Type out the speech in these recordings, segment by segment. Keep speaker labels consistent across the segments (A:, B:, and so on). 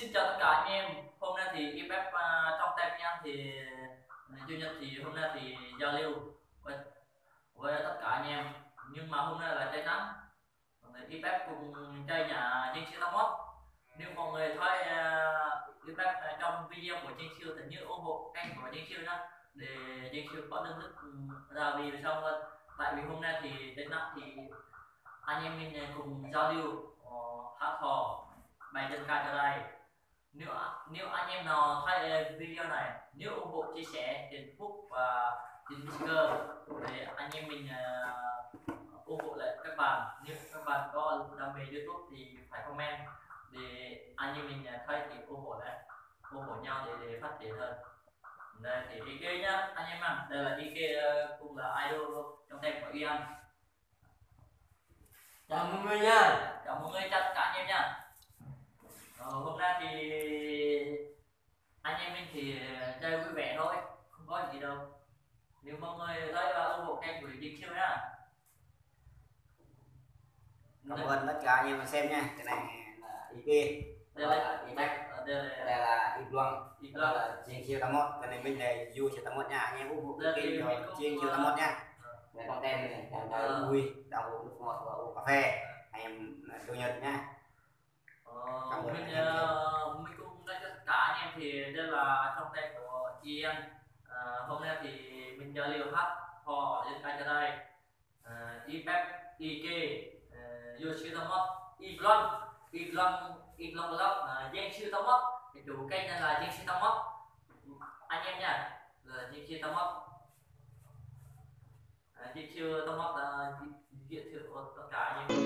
A: Xin chào tất cả anh em. Hôm nay thì IPF trong tay anh em thì chủ nhật thì hôm nay thì giao lưu với tất cả anh em. Nhưng mà hôm nay là chơi nắng. IPF cùng chơi nhà Jin siêu 81. Nếu mọi người thấy IPF trong video của Jin siêu thì như ủng hộ kênh của Jin siêu nhá, để Jin siêu có động lực ra video sau hơn. Tại vì hôm nay thì chơi nắng thì anh em mình cùng giao lưu hát hò bài dân ca cho đây. Nếu anh em nào thấy video này, nếu ủng hộ chia sẻ trên Facebook và trên Discord để anh em mình ủng hộ lại các bạn. Nếu các bạn có đam mê YouTube thì phải comment để anh em mình thấy thì ủng hộ nhau để phát triển hơn. Đây thì IK nhá anh em ạ. Đây là IK cũng là idol trong team của Ian.
B: Chào mọi người nha.
A: Chào mọi người, chào tất cả anh em nha. Hôm nay thì anh em mình thì chơi vui vẻ thôi, không có gì đâu. Nếu mọi người thấy ủng hộ kênh của Jin siêu nhá.
B: Cảm ơn tất cả anh em xem nha. Cái này là IK,
A: đây là IPF,
B: đây là Ibloang, đây là Jin siêu 81. Cái này mình là Du siêu 81 nha. Anh em ủng hộ kênh của Jin siêu 81 nha. Đây con tem này, đang vui, đang uống nước ngọt và uống cà phê. Anh em chủ nhật nha.
A: Mình cũng nói cho tất cả anh em thì đây là trong tay của Ian. Hôm nay thì mình giao lưu hát hò ở trên kênh cho đây. IPF, IK, Yoshitomo, Ibloang Vlog, Jin siêu 81. Cái chủ kênh này là Jin siêu 81 anh em nha, là Jin siêu 81. Jin siêu 81 giới thiệu tất cả anh em.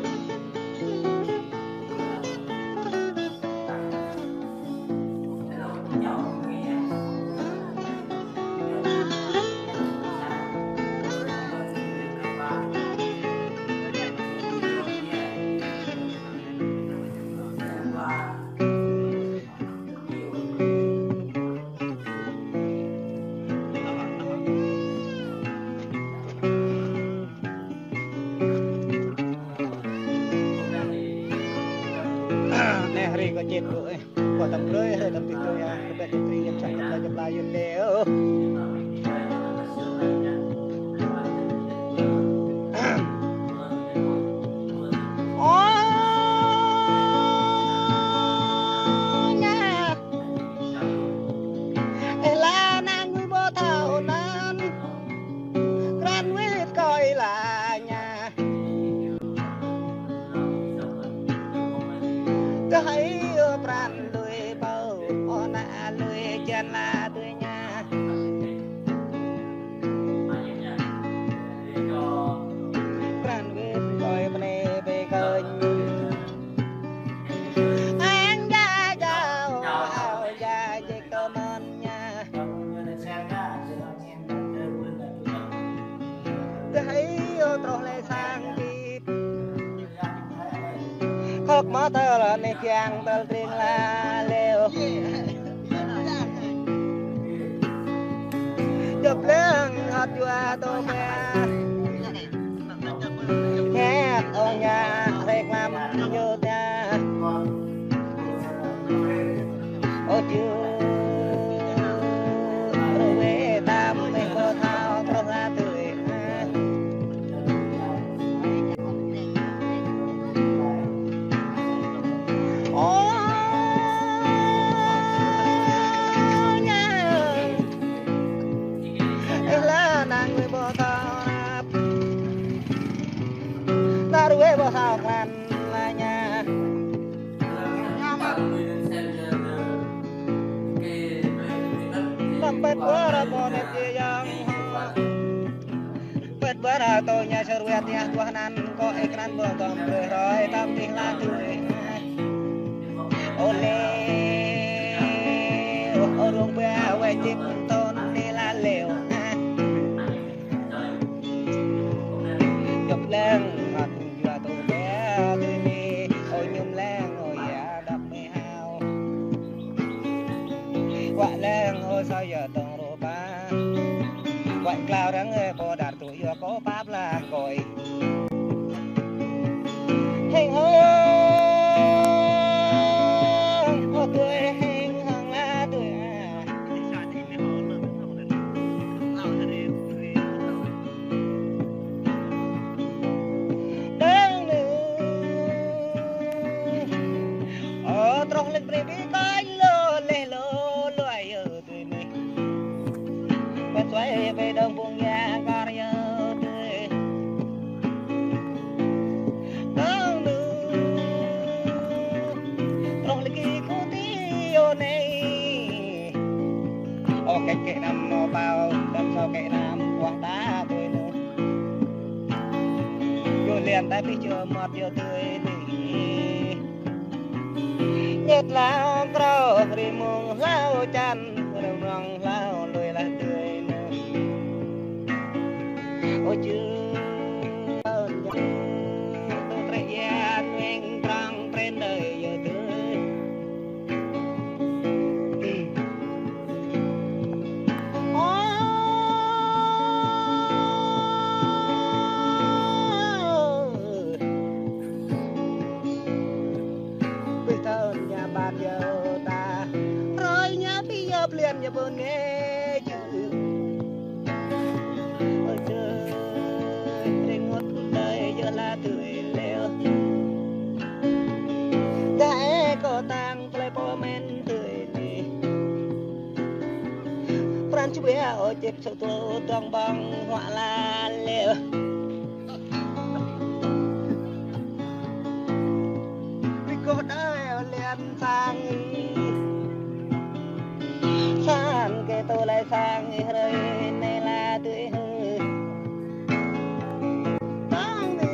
C: Hari có chết rồi, quả tầm rơi hay tầm tuyệt vời à, cái chuyện gì em chẳng là chụp lại yên đều. Hãy pran đuôi bầu ona đuôi chân là đuôi nhà pran đuôi coi bên bề coi anh ra chào ao ra chỉ có mình nha hãy trôi lên sang đi khóc má tơ là nè chàng tơ riêng là lều chụp lên hạt chua tô bè nghe ở nhà thầy làm như ta ô chưa rồi về tam mình có thao có ra tươi quê bao sao khăn là nhà làm bết bữa ra bò nếp chia giang bết bữa ra tôi nhà sơ ruột nhà tua nan có ekran bờ cầm rồi tam tiếng la tuổi ole ô rong bè quay chip tôn đi la liều chụp lên mặt và tôi bé tôi đi ôi nhung lên ôi dạ đập mê hao quạ lên ôi sao giờ từng rồi ba quạnh cloud đáng người cô đạt tuổi vừa có pháp là còi hình hôn tuổi prebi coi lô lê lô loài ở tươi này bên xoay về đông buông nhà gar nhớ tươi đông nữ trong lịch kỳ cô tiêu này ô cái năm nó bao đằng sau cái năm quảng ta tươi nữa vô liền ta biết chưa một giờ tươi này nhất là trâu rì mùng lao chăn rồng rồng lao lùi là tươi nữa ôi chưa tôi trẻ gian nguyên trăng trên đời giờ tươi bạn giờ ta rồi nhá bây giờ liền nhà bồn nghe chữ ôi trời trên ngót đời giờ là tuổi leo đã có tang play po men tuổi đi pran chú bé ở chết sâu tua toàn bằng họa là leo có đời liền sang sang cái tôi lại sang rồi này là tươi hư sang đi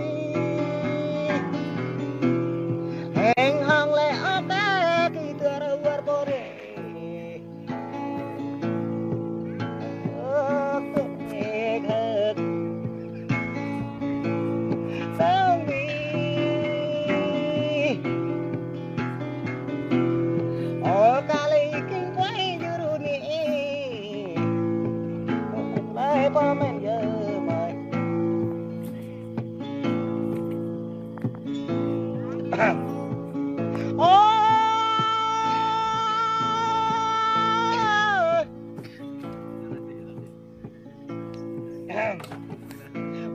C: hẹn hò lại ở đây khi tôi ra qua bờ sang đi kali kinh quay dulu nih, lại pamen giờ mày.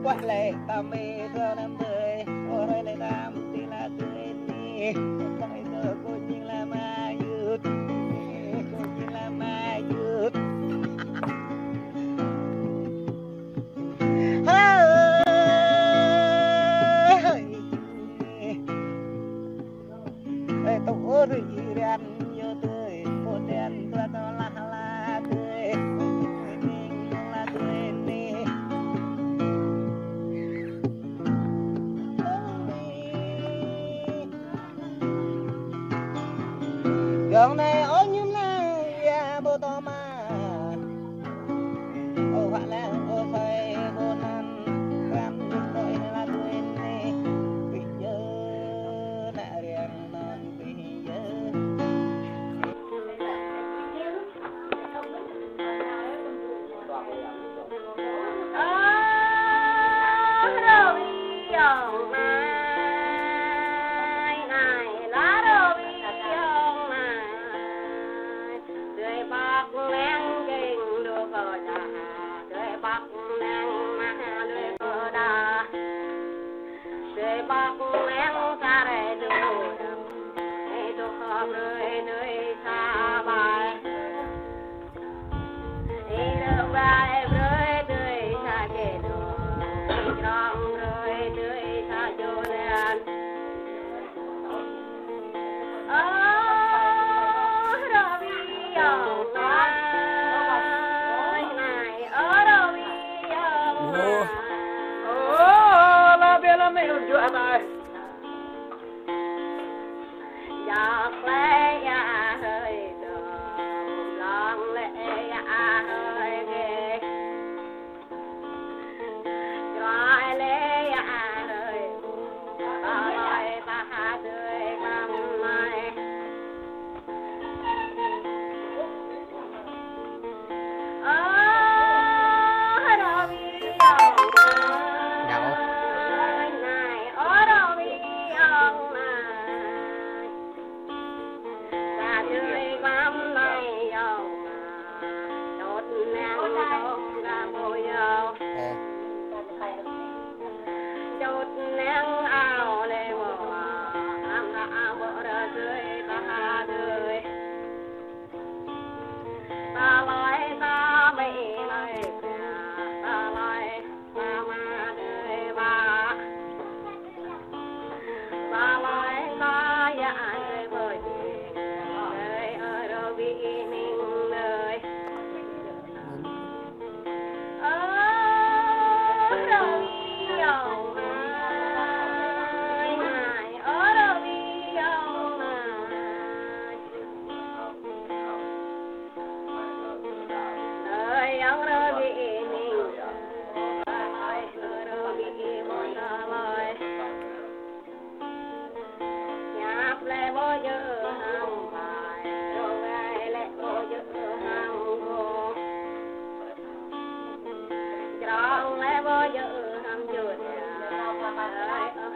C: Quay lại tam mê theo năm đời, rồi lại tam tí là tươi đi, bây giờ cô nhìn là ma dứt. Tổ rì đen như tươi một đèn tôi có là tươi là tươi đi gần này ôi nhung là ya bố to mà ô hoa là ô phai vô nan ram giúp tôi là tươi đi vì nhớ đã riêng non vì nhớ
D: giờ hàng phải rồi ngay lẽ bao giờ hàng hồ trong lẽ bao giờ hàng chuột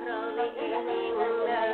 D: rồi vì